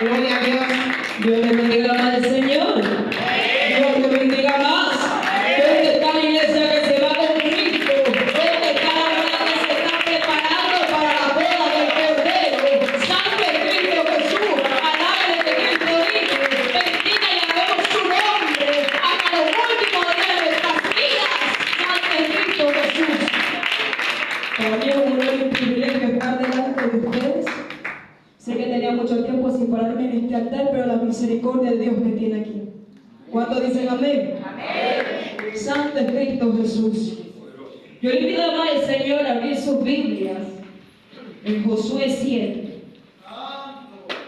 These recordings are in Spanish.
Gloria a Dios. Dios le bendiga más al Señor. Dios le bendiga más. ¿Dónde está la iglesia que se va con Cristo? ¿Dónde está la verdad que se está preparando para la boda del Cordero? Santo es Cristo Jesús. Alábele que Cristo vive. Bendiga y alabemos su nombre hasta los últimos días de nuestras vidas. Santo es Cristo Jesús. Para mí es un honor y un privilegio estar delante de ustedes. Sé que tenía mucho tiempo sin pararme en este altar, pero la misericordia de Dios me tiene aquí. ¿Cuántos dicen amén? Amén. Santo es Cristo Jesús. Yo le pido al Señor a abrir sus Biblias en Josué 7.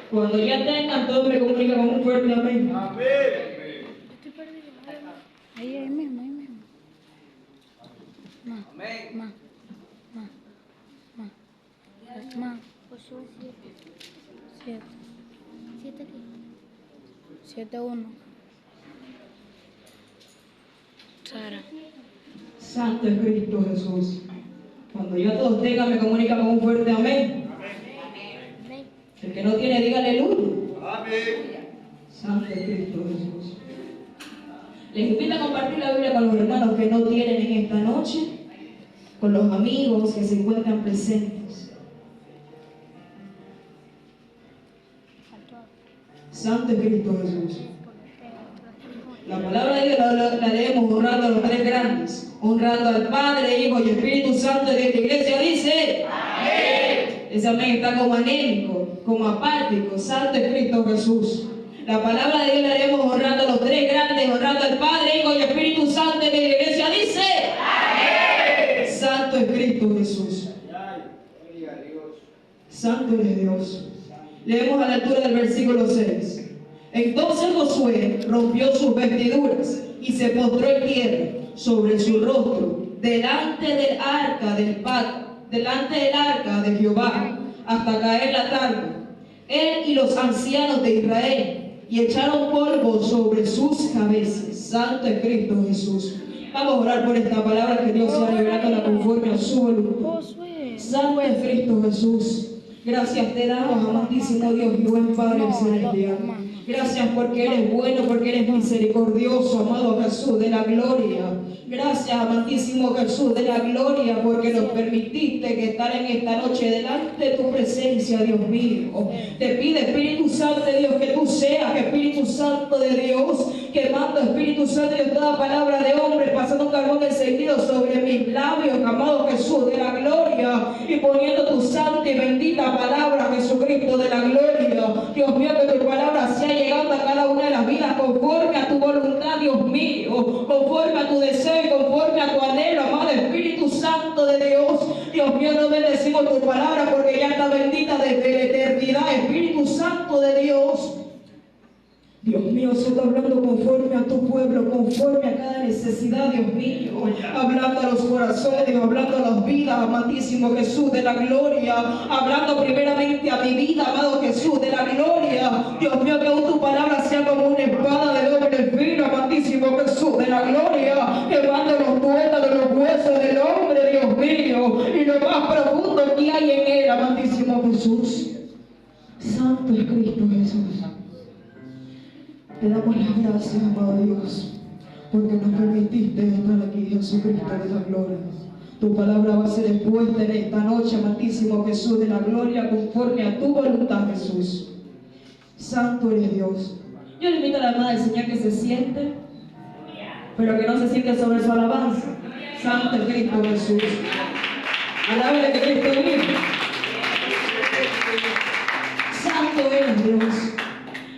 Cuando ya tengan, todos me comunican con un fuerte amén. Amén. Ahí mismo, ahí mismo. Amén. Josué 7. 7:1. Sara. Santo es Cristo Jesús. Cuando ya todos tengan, me comunican con un fuerte amén. El que no tiene, diga aleluya. Amén. Santo es Cristo Jesús. Les invito a compartir la Biblia con los hermanos que no tienen en esta noche, con los amigos que se encuentran presentes. Santo es Cristo Jesús. La palabra de Dios la leemos honrando a los tres grandes, honrando al Padre, Hijo y Espíritu Santo de la iglesia. Dice amén. Ese amén está como anémico, como apático. Santo es Cristo Jesús. La palabra de Dios la leemos honrando a los tres grandes, honrando al Padre, Hijo y Espíritu Santo de la iglesia. Dice amén. Santo es Cristo Jesús. Santo es Dios. Leemos a la altura del versículo 6. Entonces Josué rompió sus vestiduras y se postró en tierra sobre su rostro delante del arca de Jehová hasta caer la tarde. Él y los ancianos de Israel y echaron polvo sobre sus cabezas. Santo es Cristo Jesús. Vamos a orar por esta palabra, que Dios sea revelándola conforme a su voluntad. Santo es Cristo Jesús. Gracias te damos, amantísimo Dios y buen Padre celestial. Gracias porque eres bueno, porque eres misericordioso, amado Jesús de la gloria. Gracias, amantísimo Jesús de la gloria, porque nos permitiste que estar en esta noche delante de tu presencia, Dios mío. Te pide, Espíritu Santo de Dios, que tú seas, Espíritu Santo de Dios, quemando, Espíritu Santo de Dios, toda palabra de hombre, pasando un carbón encendido sobre mis labios, amado Jesús de la gloria, y poniendo tu santa y bendita palabra, Jesucristo de la gloria. Dios mío, que tu palabra sea llegando a cada una de las vidas conforme a tu voluntad, Dios mío, conforme a tu deseo y conforme a tu anhelo, amado Espíritu Santo de Dios. Dios mío, no bendecimos tu palabra porque ya está bendita desde la eternidad, Espíritu Santo de Dios. Dios mío, se está hablando conforme a tu pueblo, conforme a cada necesidad, Dios mío, hablando a los corazones, hablando a las vidas, amadísimo Jesús de la gloria, hablando primeramente a mi vida, amado Jesús de la gloria. Dios mío, que tu palabra sea como una espada de doble filo, amadísimo Jesús de la gloria, quemando los tuétanos de los huesos del hombre, Dios mío, y lo más profundo que hay en él, amadísimo Jesús. Santo es Cristo Jesús. Te damos las gracias, amado Dios, porque nos permitiste estar aquí, Jesucristo de la gloria. Tu palabra va a ser expuesta en esta noche, amantísimo Jesús de la gloria, conforme a tu voluntad, Jesús. Santo eres Dios. Yo le invito a la hermana del Señor que se siente, pero que no se siente sobre su alabanza. Santo es Cristo Jesús. Alábale que Cristo vive. Santo eres Dios.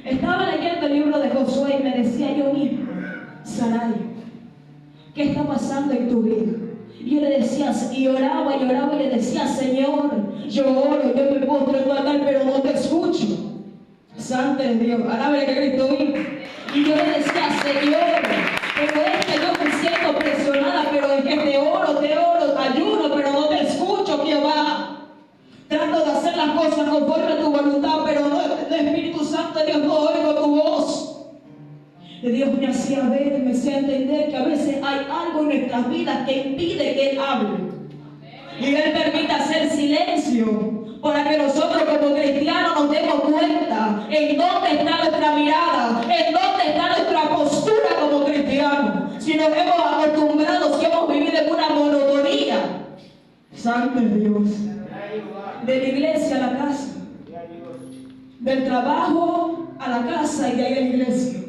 Estaba leyendo el libro de Josué y me decía yo mismo, Sarai, ¿qué está pasando en tu vida? Y yo le decía, y oraba y le decía, Señor, yo oro, yo me postro en tu altar, pero no te escucho. Santo es Dios, alábale que Cristo vive. Y yo le decía, Señor, pero es que yo me siento presionada, pero es que te oro, te ayuno, pero no te escucho, Jehová. Trato de hacer las cosas conforme a tu voluntad, pero no, Espíritu Santo de Dios, no oigo tu voz. Y Dios me hacía ver y me hacía entender que a veces hay algo en nuestras vidas que impide que Él hable. Y Él permite hacer silencio para que nosotros como cristianos nos demos cuenta en Santo es Dios. De la iglesia a la casa. Del trabajo a la casa y de ahí a la iglesia.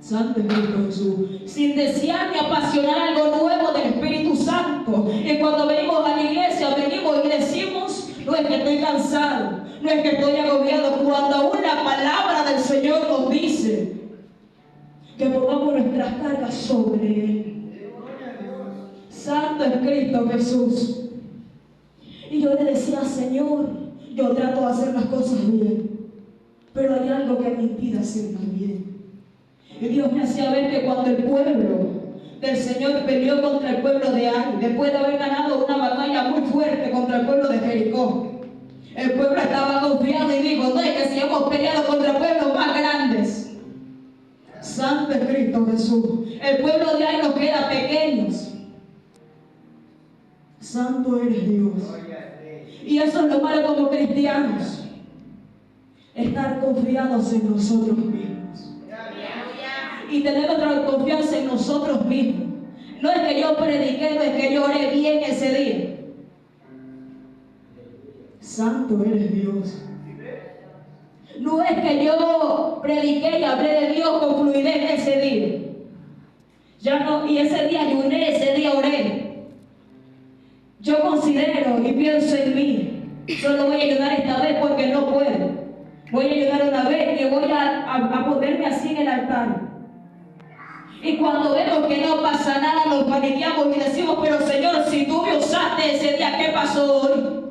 Santo es Cristo Jesús. Sin desear ni apasionar algo nuevo del Espíritu Santo. Y cuando venimos a la iglesia, venimos y decimos, no es que estoy cansado, no es que estoy agobiado. Cuando aún la palabra del Señor nos dice que pongamos nuestras cargas sobre Él. Santo es Cristo Jesús. Y yo le decía, Señor, yo trato de hacer las cosas bien, pero hay algo que me impide hacerlas bien. Y Dios me hacía ver que cuando el pueblo del Señor peleó contra el pueblo de Ai, después de haber ganado una batalla muy fuerte contra el pueblo de Jericó, el pueblo estaba confiado y dijo, no es que si hemos peleado contra pueblos más grandes. Santo es Cristo Jesús. El pueblo de Ai nos queda pequeños. Santo eres Dios. Y eso es lo malo como cristianos, estar confiados en nosotros mismos y tener otra confianza en nosotros mismos. No es que yo prediqué, no es que yo oré bien ese día. Santo eres Dios. No es que yo prediqué y hablé de Dios con fluidez ese día. Ya no, y ese día ayuné, ese día oré. Yo considero y pienso en mí, solo voy a ayudar esta vez porque no puedo. Voy a ayudar una vez y voy a ponerme así en el altar. Y cuando vemos que no pasa nada, nos paniqueamos y decimos, pero Señor, si tú me usaste ese día, ¿qué pasó hoy?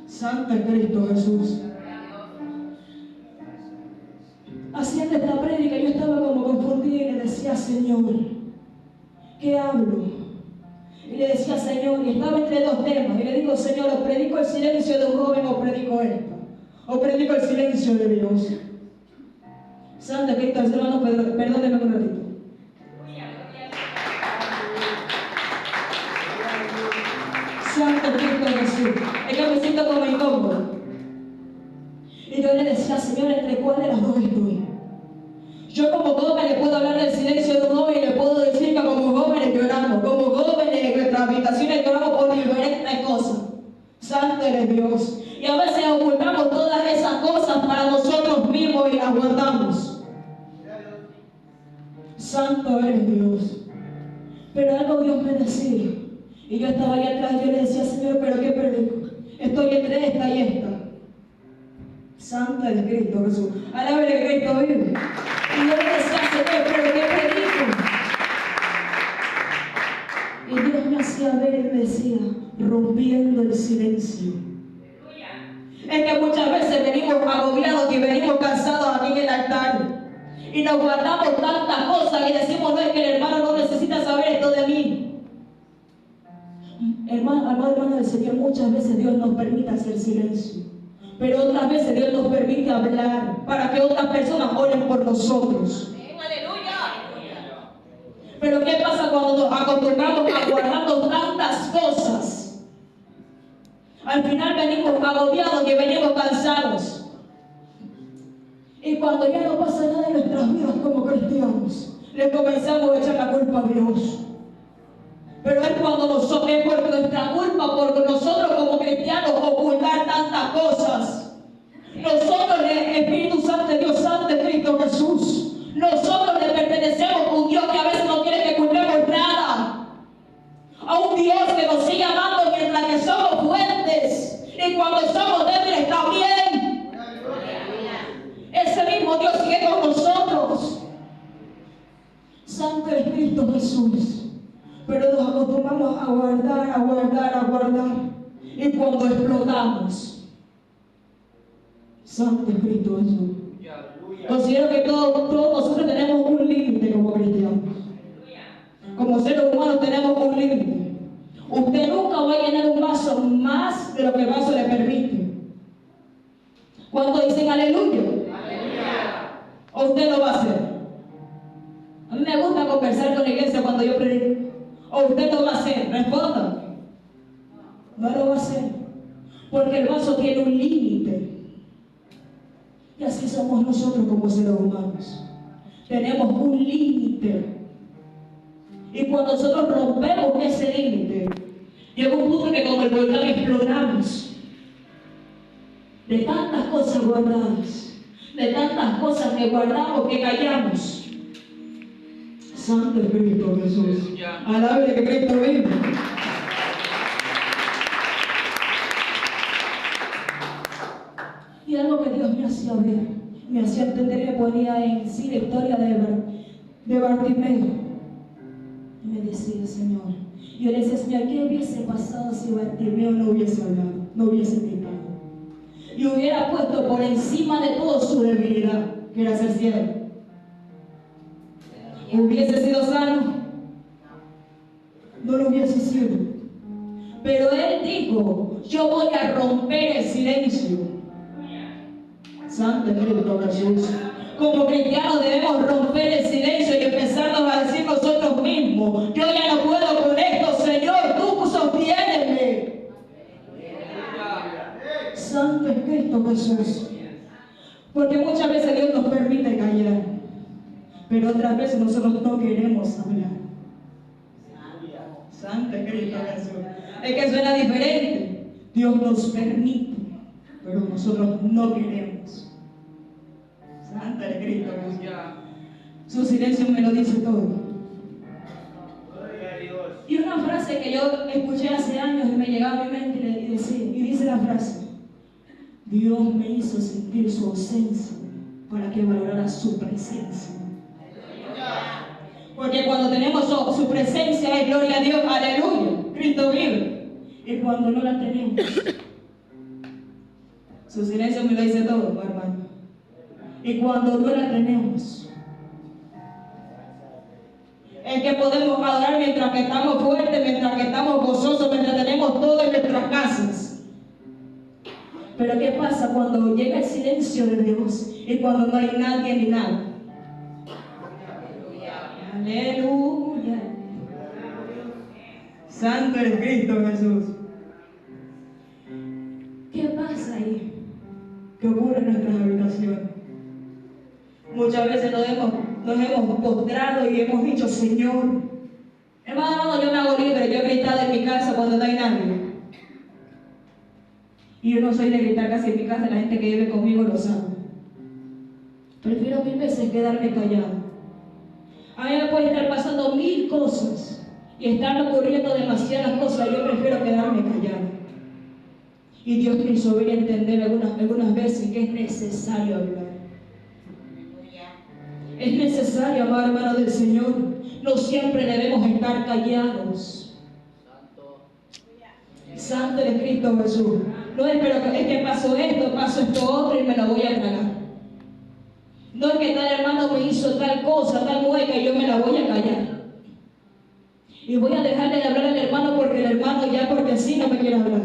Santo es Cristo Jesús. Haciendo esta prédica yo estaba como confundida y le decía, Señor, ¿qué hablo? Y le decía, Señor, y estaba entre dos temas. Y le digo, Señor, ¿o predico el silencio de un joven o predico esto? ¿O predico el silencio de Dios? Santo Cristo, hermano, perdóneme un ratito. Santo Cristo Jesús. Es que me siento como incómodo. Y yo le decía, Señor, ¿entre cuál de las dos estoy? Yo como joven le puedo hablar del silencio de un joven y le puedo decir que como jóvenes lloramos, como jóvenes en nuestras habitaciones lloramos por diferentes cosas. Santo eres Dios. Y a veces ocultamos todas esas cosas para nosotros mismos y las guardamos. Santo eres Dios. Pero algo Dios me decía. Y yo estaba ahí atrás y yo le decía, Señor, ¿pero qué predico? Estoy entre esta y esta. Santo es Cristo Jesús. Alábele que Cristo vive. Y yo le decía, Señor, ¿pero qué predico? Y Dios me hacía ver y me decía, rompiendo el silencio. Es que muchas veces venimos agobiados y venimos cansados aquí en el altar. Y nos guardamos tantas cosas y decimos, no, es que el hermano no necesita saber esto de mí. Hermano del Señor, muchas veces Dios nos permite hacer silencio. Pero otras veces Dios nos permite hablar para que otras personas oren por nosotros. Pero ¿qué pasa cuando nos acostumbramos a guardarnos tantas cosas? Al final venimos agobiados y venimos cansados. Y cuando ya no pasa nada en nuestras vidas como cristianos, le comenzamos a echar la culpa a Dios. Pero es cuando nosotros, es por nuestra culpa, por nosotros como cristianos ocultar tantas cosas. Nosotros, el Espíritu Santo de Dios Santo de Cristo Jesús, nosotros le pertenecemos a un Dios que a veces no quiere que ocultemos nada. A un Dios que nos sigue amando mientras que somos fuertes. Y cuando somos débiles también. Ese mismo Dios sigue con nosotros. Santo es Cristo Jesús. Pero nos acostumbramos a guardar. Y cuando explotamos, Santo es Cristo Jesús. Considero que todos nosotros tenemos un límite como cristianos. Como seres humanos tenemos un límite. Usted nunca va a llenar un vaso más de lo que el vaso le permite. ¿Cuántos dicen aleluya? ¿O usted lo va a hacer? A mí me gusta conversar con la iglesia cuando yo predico. ¿O usted lo va a hacer? Responda. No lo va a hacer. Porque el vaso tiene un límite. Y así somos nosotros como seres humanos. Tenemos un límite. Y cuando nosotros rompemos ese límite, Llegó un punto que como el volcán exploramos de tantas cosas guardadas, de tantas cosas que guardamos, que callamos. Santo es Cristo Jesús. Alabe que Cristo vive. Y algo que Dios me hacía ver, me hacía entender, me ponía en sí la historia de Bartimeo. Y me decía, Señor, yo le decía, Señor, ¿qué hubiese pasado si Bartimeo no hubiese hablado, no hubiese gritado? Y hubiera puesto por encima de todo su debilidad, que era ser ciego. ¿Hubiese sido sano? No lo hubiese sido. Pero él dijo, yo voy a romper el silencio. Santo Cristo Jesús. Como cristianos debemos romper el silencio y empezarnos a decir nosotros mismos, yo ya no puedo con esto, Señor, tú sostiéneme. Santo es Cristo Jesús. Porque muchas veces Dios nos permite callar, pero otras veces nosotros no queremos hablar. Santo es Cristo Jesús. Es que suena diferente. Dios nos permite, pero nosotros no queremos. Santo es Cristo Jesús. Su silencio me lo dice todo. Y una frase que yo escuché hace años y me llegaba a mi mente y dice la frase: Dios me hizo sentir su ausencia para que valorara su presencia. Porque cuando tenemos su presencia es gloria a Dios, aleluya, Cristo vive. Y cuando no la tenemos, su silencio me lo dice todo, hermano. Y cuando no la tenemos, es que podemos adorar mientras que estamos fuertes, mientras que estamos gozosos, mientras tenemos todo en nuestras casas. Pero ¿qué pasa cuando llega el silencio de Dios y cuando no hay nadie ni nada? Aleluya. Santo es Cristo Jesús. ¿Qué pasa ahí? ¿Qué ocurre en nuestras habitaciones? Muchas veces nos hemos postrado y hemos dicho, Señor, hermano, yo me hago libre, yo he gritado en mi casa cuando no hay nadie. Y yo no soy de gritar casi en mi casa, la gente que vive conmigo lo sabe. Prefiero 1000 veces quedarme callado. A mí me puede estar pasando 1000 cosas y están ocurriendo demasiadas cosas y yo prefiero quedarme callado. Y Dios me hizo ver y entender algunas veces que es necesario hablar. Es necesario, amado hermano del Señor. No siempre debemos estar callados. Santo es Cristo Jesús. No es, pero es que pasó esto otro y me lo voy a tragar. No es que tal hermano me hizo tal cosa, tal mueca y yo me la voy a callar. Y voy a dejarle de hablar al hermano porque el hermano ya porque sí no me quiere hablar.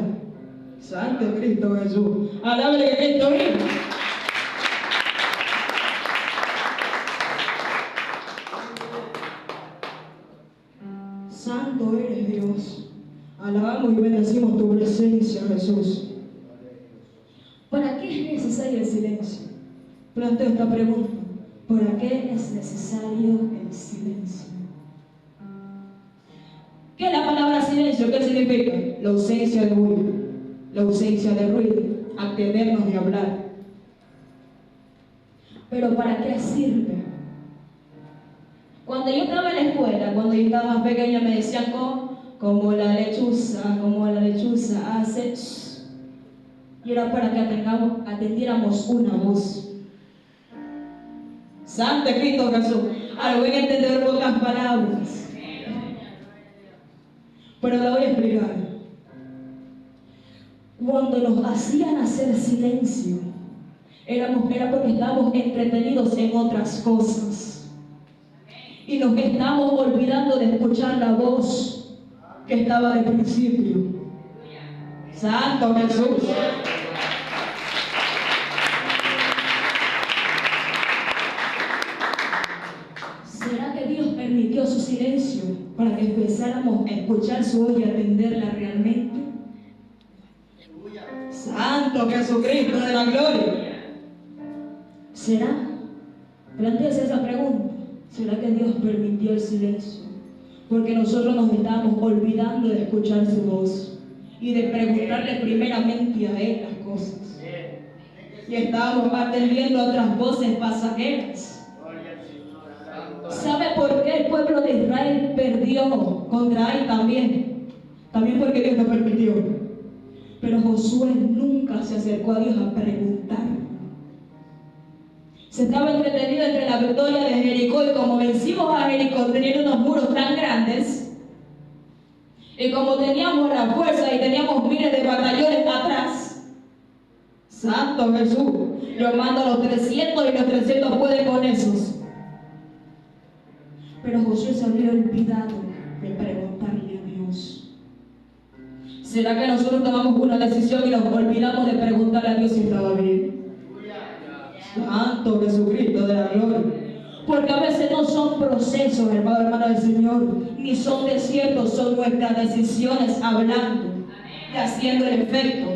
Santo Cristo Jesús. Alábele que Cristo vive. Santo eres Dios. Alabamos y bendecimos tu presencia, Jesús. ¿Para qué es necesario el silencio? Planteo esta pregunta. ¿Para qué es necesario el silencio? ¿Qué es la palabra silencio? ¿Qué significa? La ausencia de ruido. La ausencia de ruido. Abstenernos de hablar. ¿Pero para qué sirve? Cuando yo estaba en la escuela, cuando yo estaba más pequeña, me decían como la lechuza hace, y era para que atendiéramos una voz. Santo Cristo Jesús. Ahora voy a entender pocas palabras, pero la voy a explicar. Cuando nos hacían hacer silencio, era porque estábamos entretenidos en otras cosas. Y nos estamos olvidando de escuchar la voz que estaba al principio. Santo Jesús. ¿Será que Dios permitió su silencio para que empezáramos a escuchar su voz y atenderla realmente? Santo Jesucristo de la gloria. ¿Será? Plantéese esa pregunta. ¿Será que Dios permitió el silencio porque nosotros nos estamos olvidando de escuchar su voz y de preguntarle primeramente a Él las cosas. Y estábamos atendiendo a otras voces pasajeras. ¿Sabe por qué el pueblo de Israel perdió contra Ai también? También porque Dios lo permitió. Pero Josué nunca se acercó a Dios a preguntar. Se estaba entretenido entre la victoria de Jericó, y como vencimos a Jericó teniendo unos muros tan grandes, y como teníamos la fuerza y teníamos miles de batallones atrás, Santo Jesús, yo mando a los 300 y los 300 pueden con esos. Pero Josué se había olvidado de preguntarle a Dios. ¿Será que nosotros tomamos una decisión y nos olvidamos de preguntarle a Dios si estaba bien? Santo Jesucristo de la gloria. Porque a veces no son procesos, hermano del Señor, ni son desiertos, son nuestras decisiones hablando y haciendo el efecto.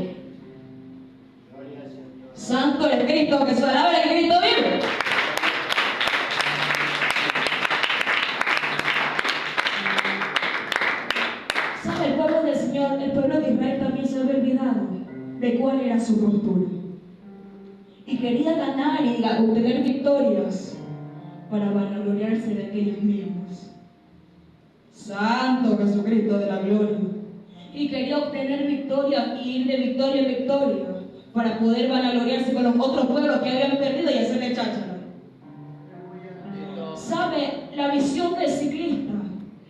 Santo el Cristo, que se alabe el Cristo vivo. ¿Sabe? El pueblo del Señor, el pueblo de Israel también se había olvidado de cuál era su postura. Y quería ganar y obtener victorias para vanagloriarse de aquellos mismos. Santo Jesucristo de la gloria. Y quería obtener victoria y ir de victoria en victoria para poder vanagloriarse con los otros pueblos que habían perdido y hacerle cháchara. ¿Sabe? La visión del ciclista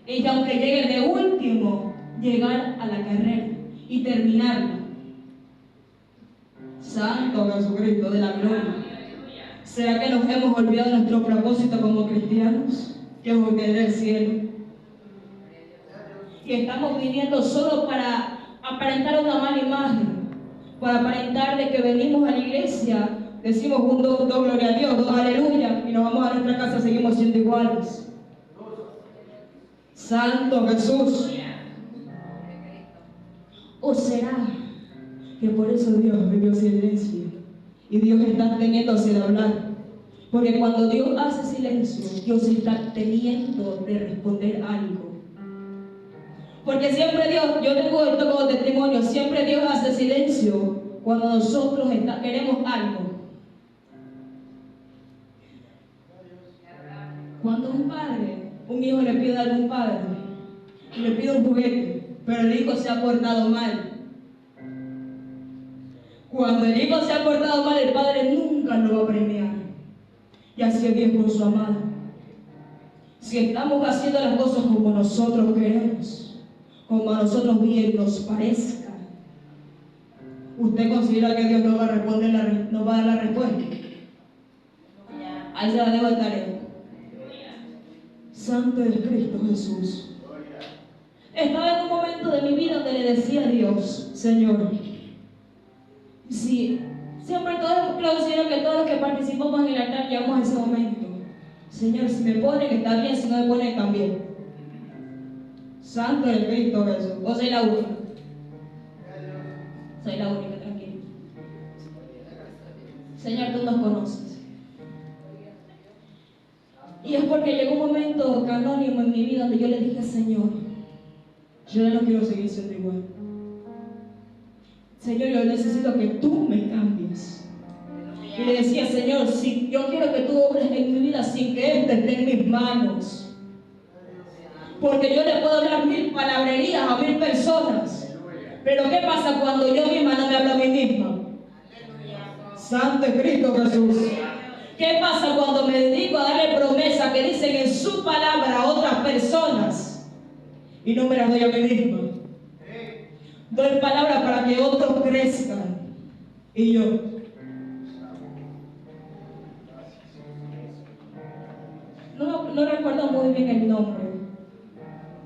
es que aunque llegue de último, llegar a la carrera y terminarla. Santo Jesucristo de la gloria. ¿Será que nos hemos olvidado de nuestro propósito como cristianos? Que es obtener el cielo. Y estamos viniendo solo para aparentar una mala imagen, para aparentar de que venimos a la iglesia, decimos un dos, gloria a Dios, dos aleluya, y nos vamos a nuestra casa, seguimos siendo iguales. Santo Jesús. ¿O será que por eso Dios vivió silencio y Dios está teniéndose de hablar? Porque cuando Dios hace silencio, Dios está teniendo de responder algo. Porque siempre Dios, yo tengo esto como testimonio, siempre Dios hace silencio cuando nosotros queremos algo. Cuando un hijo le pide algo a un padre y le pide un juguete, pero el hijo se ha portado mal. Cuando el hijo se ha portado mal, el padre nunca lo va a premiar. Y así es Dios con su amado. Si estamos haciendo las cosas como nosotros queremos, como a nosotros bien nos parezca, ¿usted considera que Dios no va a responder, no va a dar la respuesta? Ahí se la debo de tarea. Santo es Cristo Jesús. Estaba en un momento de mi vida donde le decía a Dios, Señor, si siempre considero que todos los que participamos en el altar llegamos a ese momento. Señor, si me ponen está bien, si no me ponen también. Santo es Cristo Jesús. ¿O soy la única? Soy la única, tranquilo. Señor, tú nos conoces. Y es porque llegó un momento canónico en mi vida donde yo le dije, Señor, yo ya no quiero seguir siendo igual. Señor, yo necesito que tú me cambies. Y le decía, Señor, si yo quiero que tú obres en mi vida sin que esto esté en mis manos. Porque yo le puedo hablar 1000 palabrerías a 1000 personas. Pero ¿qué pasa cuando yo misma no me hablo a mí misma? Santo es Cristo Jesús. ¿Qué pasa cuando me dedico a darle promesas que dicen en su palabra a otras personas y no me las doy a mí misma? Doy palabras para que otros crezcan y yo. No recuerdo muy bien el nombre.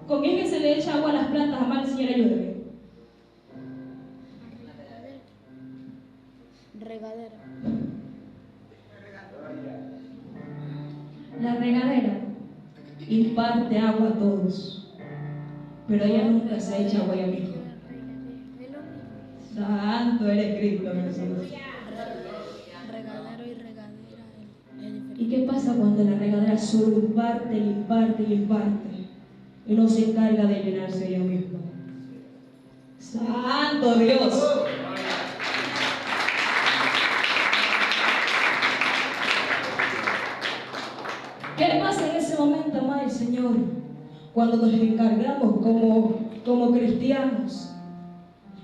¿Con quién que se le echa agua a las plantas? Amar, señora, ayúdeme. Regadera. La regadera imparte agua a todos, pero ella nunca se echa agua a ella misma. Santo eres Cristo Jesús. Regadero y regadera. ¿Y qué pasa cuando la regadera solo imparte y imparte y imparte? y no se encarga de llenarse ella misma. ¡Santo Dios! ¿Qué pasa en ese momento, amado el Señor? Cuando nos encargamos como cristianos,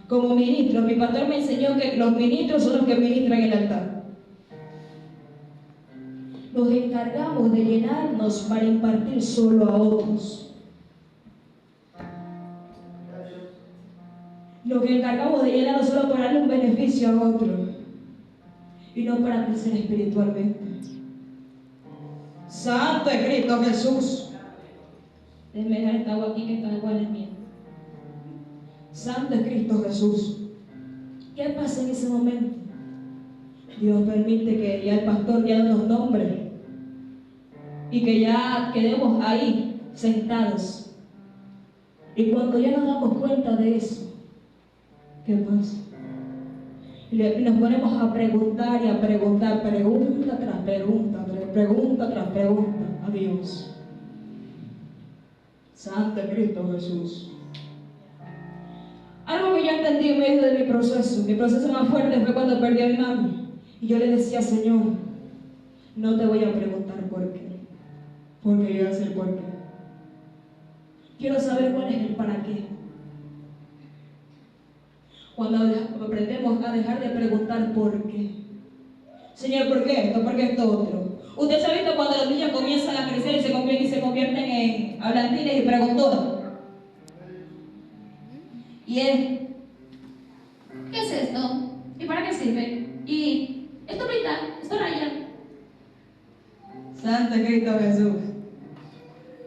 como ministros. Mi pastor me enseñó que los ministros son los que ministran el altar. Nos encargamos de llenarnos para impartir solo a otros. Nos encargamos de llenarnos solo para darle un beneficio a otro y no para crecer espiritualmente. Santo es Cristo Jesús. Déjenme dejar esta agua aquí, que esta agua es mía. Santo es Cristo Jesús. ¿Qué pasa en ese momento? Dios permite que ya el pastor ya nos nombre y que ya quedemos ahí sentados. Y cuando ya nos damos cuenta de eso, ¿qué pasa? Y nos ponemos a preguntar y a preguntar, pregunta tras pregunta, pregunta tras pregunta a Dios. Santo Cristo Jesús. Algo que yo entendí en medio de mi proceso más fuerte fue cuando perdí a mi mami. Y yo le decía, Señor, no te voy a preguntar por qué, porque yo sé el por qué. Quiero saber cuál es el para qué. Cuando aprendemos a dejar de preguntar por qué. Señor, ¿por qué esto? ¿Por qué esto otro? Usted se ha visto cuando los niños comienzan a crecer y se convierten en hablantines y preguntones. Y es, ¿qué es esto? ¿Y para qué sirve? ¿Y esto pinta? ¿Esto raya? Santo Cristo Jesús.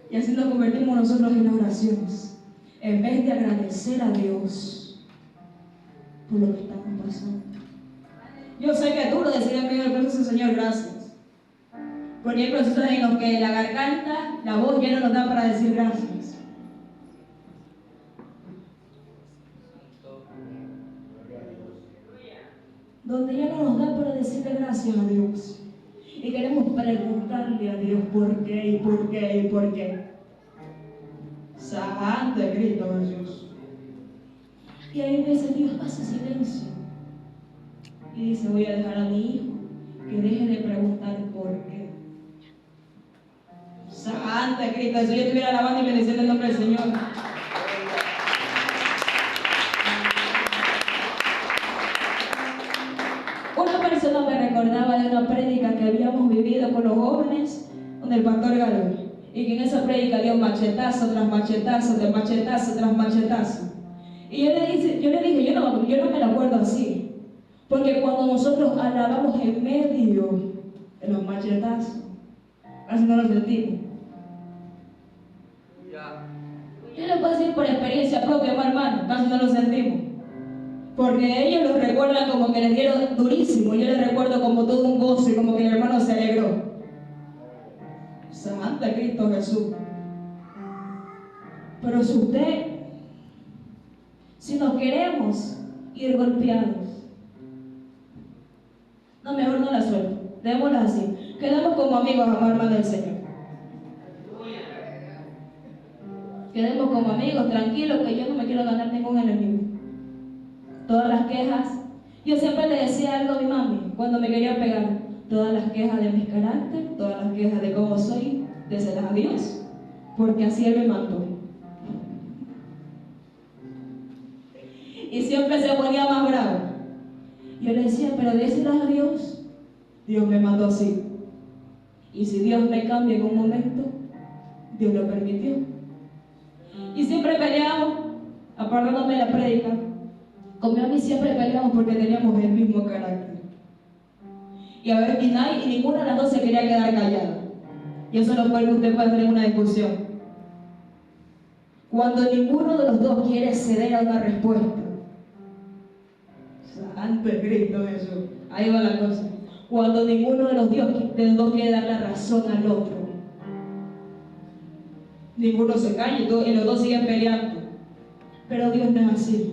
Y así nos convertimos nosotros en oraciones, en vez de agradecer a Dios por lo que estamos pasando. Yo sé que es duro decir en medio del proceso, Señor, gracias. Porque hay procesos en los que la garganta, la voz ya no nos da para decir gracias. Donde ya no nos da para decirle gracias a Dios. Y queremos preguntarle a Dios por qué, y por qué, y por qué. Santo es Cristo Jesús. Y ahí veces Dios hace silencio. Y dice, voy a dejar a mi hijo que deje de preguntar por qué. Santo es Cristo Jesús. Yo estuviera alabando y bendiciendo el nombre del Señor. Una persona me recordaba de una prédica que habíamos vivido con los jóvenes, con el pastor Galo, y que en esa prédica dio machetazo tras machetazo, de machetazo tras machetazo. Y yo le dije, yo no me la acuerdo así, porque cuando nosotros alabamos en medio de los machetazos, casi no lo sentimos. Yo le puedo decir por experiencia propia, hermano, casi no lo sentimos. Porque ellos lo recuerdan como que les dieron durísimo. Yo les recuerdo como todo un gozo y como que el hermano se alegró. Santo Cristo Jesús. Pero si nos queremos ir golpeados, no, mejor no la suelto. Démosla así. Quedemos como amigos, amado hermano del Señor. Quedemos como amigos, tranquilos, que yo no me quiero ganar ningún enemigo. Todas las quejas, yo siempre le decía algo a mi mami cuando me quería pegar, todas las quejas de mi carácter, todas las quejas de cómo soy, déselas a Dios, porque así Él me mandó. Y siempre se ponía más bravo. Yo le decía, pero déselas a Dios, Dios me mandó así. Y si Dios me cambia en un momento, Dios lo permitió. Y siempre peleamos, apartándome la prédica. Con mi mami siempre peleamos porque teníamos el mismo carácter. Y a ver, y ninguna de las dos se quería quedar callada. Y eso no fue que usted pueda tener una discusión. Cuando ninguno de los dos quiere ceder a una respuesta. Santo es Cristo Jesús. Ahí va la cosa. Cuando ninguno de los dos quiere dar la razón al otro. Ninguno se calla y los dos siguen peleando. Pero Dios no es así.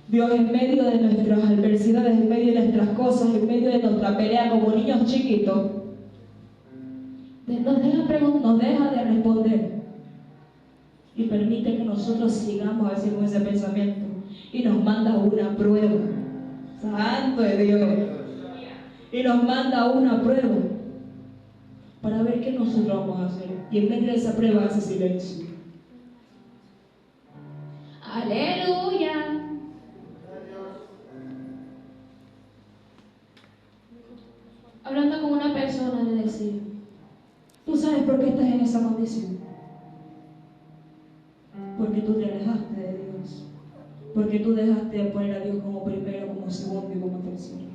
Dios en medio de nuestras adversidades, en medio de nuestras cosas, en medio de nuestra pelea como niños chiquitos, nos deja de responder. y permite que nosotros sigamos a veces con ese pensamiento y nos manda una prueba. Santo de Dios. Y nos manda una prueba para ver qué nosotros vamos a hacer. Y en medio de esa prueba hace silencio. Aleluya. Hablando con una persona le decía, ¿tú sabes por qué estás en esa condición? Porque tú te alejaste de Dios. Porque tú dejaste de poner a Dios como primero, como segundo y como tercero.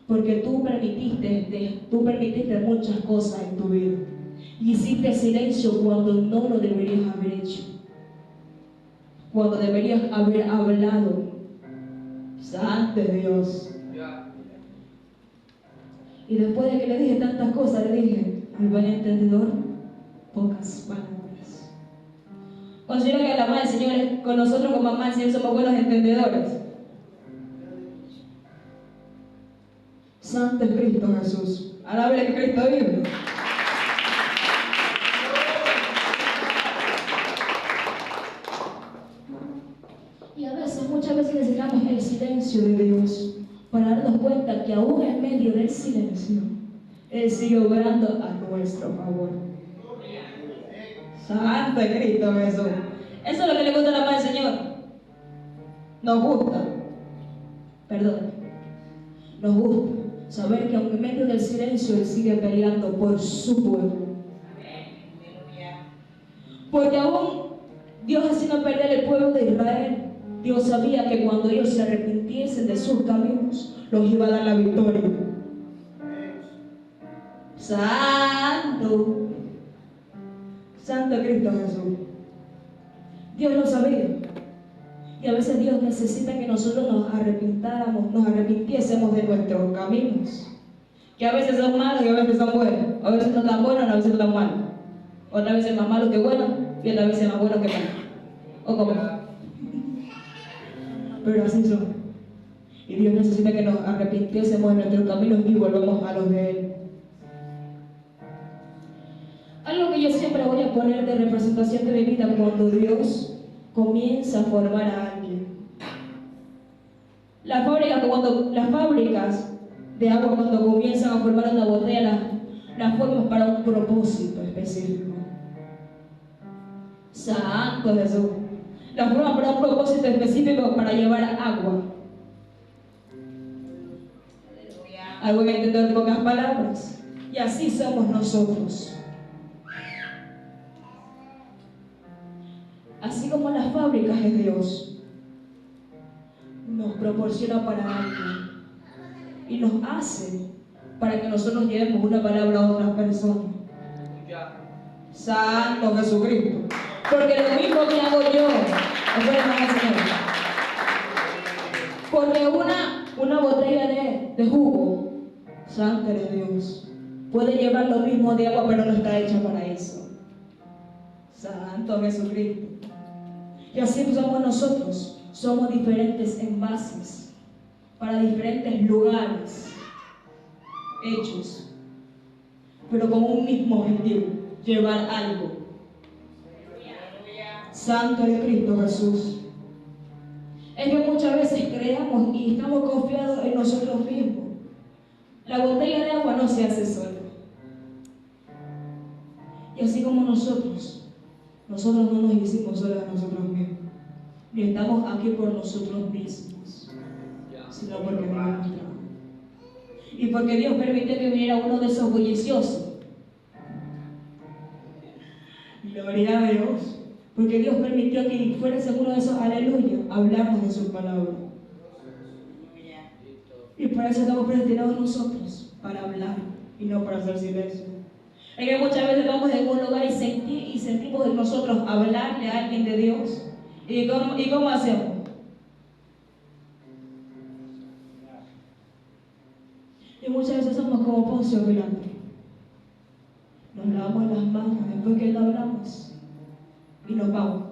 Porque tú permitiste muchas cosas en tu vida. Y hiciste silencio cuando no lo deberías haber hecho. Cuando deberías haber hablado. Santo Dios. Y después de que le dije tantas cosas, le dije, al buen entendedor, pocas palabras. Considero que la mamá del Señor, con nosotros como mamá del Señor somos buenos entendedores. Santo es Cristo Jesús. Alabe que Cristo vive. Y a veces, muchas veces necesitamos el silencio de Dios para darnos cuenta que aún en medio del silencio, Él sigue obrando a nuestro favor. Santo es Cristo Jesús. Eso es lo que le gusta a la paz del Señor. Nos gusta. Nos gusta saber que aún en medio del silencio Él sigue peleando por su pueblo. Porque aún Dios haciendo perder el pueblo de Israel, Dios sabía que cuando ellos se arrepintiesen de sus caminos, los iba a dar la victoria. Santo Cristo Jesús. Dios lo sabía. Y a veces Dios necesita que nosotros nos arrepintiésemos de nuestros caminos. Que a veces son malos y a veces son buenos. A veces no tan buenos, a veces no tan malos. Otras veces más malos que buenos y otras veces más buenos que malos. ¿O cómo? Pero así son. Y Dios necesita que nos arrepintiésemos de nuestros caminos y volvamos a los de Él. Algo que yo siempre voy a poner de representación de mi vida cuando Dios comienza a formar a alguien. Las fábricas de agua cuando comienzan a formar una botella las forman para un propósito específico. Santo Jesús. Las forman para un propósito específico para llevar agua. Algo que entender en pocas palabras. Y así somos nosotros. Así como las fábricas de Dios nos proporciona para algo y nos hace para que nosotros llevemos una palabra a otras personas. Santo Jesucristo. Porque lo mismo que hago yo, porque una botella de jugo, santo de Dios, puede llevar lo mismo de agua, pero no está hecha para eso. Santo Jesucristo. Y así somos nosotros. Somos diferentes envases para diferentes lugares, hechos, pero con un mismo objetivo: llevar algo. Santo es Cristo Jesús. Es que muchas veces creamos y estamos confiados en nosotros mismos. La botella de agua no se hace sola. Y así como nosotros no nos hicimos solos a nosotros mismos, ni estamos aquí por nosotros mismos, sino porque Dios nos trajo. Y porque Dios permitió que viniera uno de esos bulliciosos. Gloria a Dios. Porque Dios permitió que fuéramos uno de esos, aleluya, hablamos de su palabra. Y para eso estamos predestinados nosotros, para hablar y no para hacer silencio. Es que muchas veces vamos en un lugar y sentimos en nosotros hablarle a alguien de Dios. ¿Y cómo hacemos? Y muchas veces somos como Poncio Pilato. Nos lavamos las manos después que lo hablamos y nos vamos.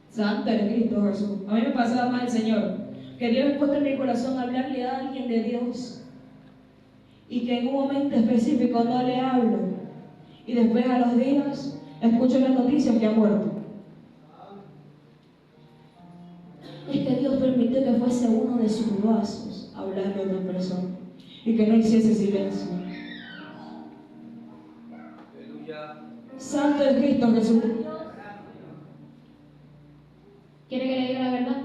Santo es Cristo Jesús. A mí me pasaba más el Señor, que Dios me puso en mi corazón hablarle a alguien de Dios y que en un momento específico no le hablo y después a los días escucho las noticias que ha muerto. Es que Dios permitió que fuese uno de sus vasos a hablarle a otra persona y que no hiciese silencio. Santo es Cristo Jesús. ¿Quiere que le diga la verdad?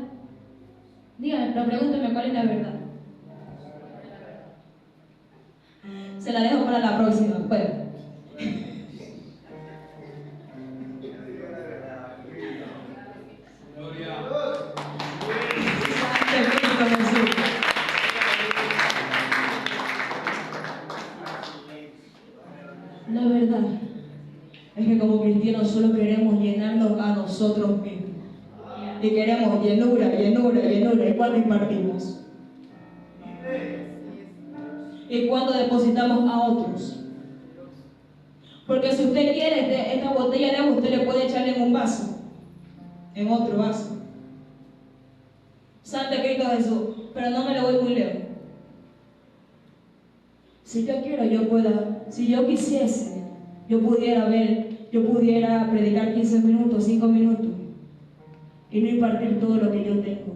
Dígame, pero pregúnteme cuál es la verdad. Se la dejo para la próxima, pues. Santo es Cristo Jesús. La verdad es que como cristianos solo queremos llenarnos a nosotros mismos. Y queremos llenura, llenura, llenura. ¿Y cuándo impartimos? ¿Y cuándo depositamos a otros? Porque si usted quiere esta botella de agua, usted le puede echarle en un vaso, en otro vaso. Santo Cristo Jesús, pero no me lo voy muy lejos. Si yo quiero, yo pueda, si yo quisiese, yo pudiera predicar 15 minutos, 5 minutos y no impartir todo lo que yo tengo.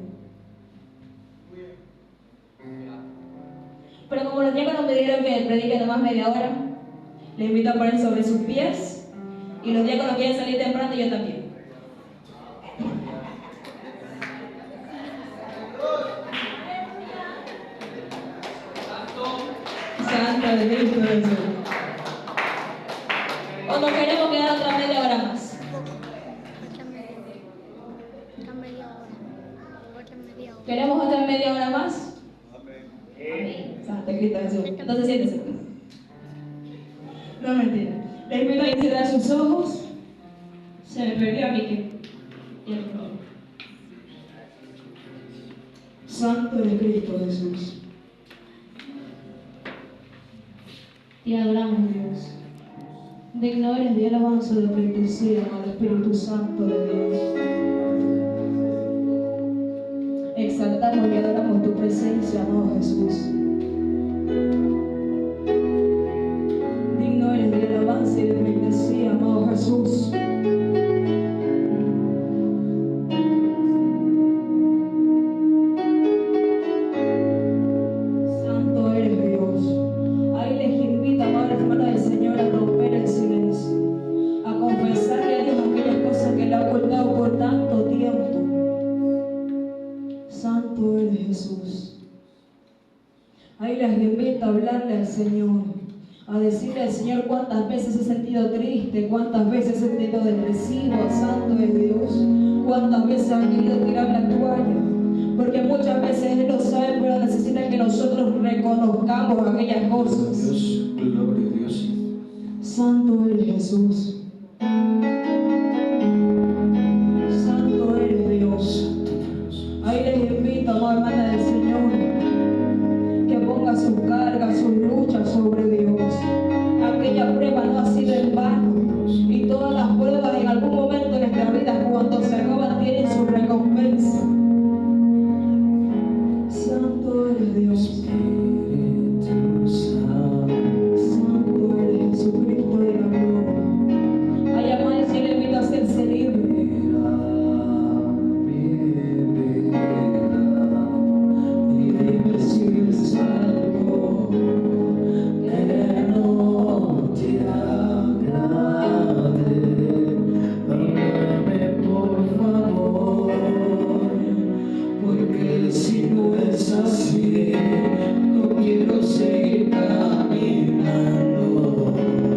Pero como los diáconos me dijeron que predique nomás media hora, les invito a poner sobre sus pies y los diáconos quieren salir temprano y yo también. Santo de Cristo Jesús. O nos queremos quedar otra media hora más. ¿Queremos otra media hora más? Amén. Santo Cristo Jesús. Entonces siéntese. No mentira. Les invito a cerrar sus ojos. Se me perdió a mí. Santo de Cristo Jesús. Te adoramos, Dios. Digno eres de alabanza de pleitesía al Espíritu Santo de Dios. Exaltamos y adoramos tu presencia, amado Jesús. Digno eres de alabanza y de pleitesía, amado Jesús. Santo eres Dios. Ahí les invito, amada hermana del Señor, a romper el silencio, a confesarle a Dios aquellas cosas que le ha ocultado por tanto tiempo. Santo eres Jesús. Ahí les invito a hablarle al Señor, a decirle al Señor cuántas veces he sentido triste, cuántas veces he sentido depresivo. Santo es Dios. Cuántas veces han querido tirar la toalla, porque muchas veces Él lo sabe, pero necesita que nosotros reconozcamos aquellas cosas. Dios, gloria a Dios. Santo eres Jesús.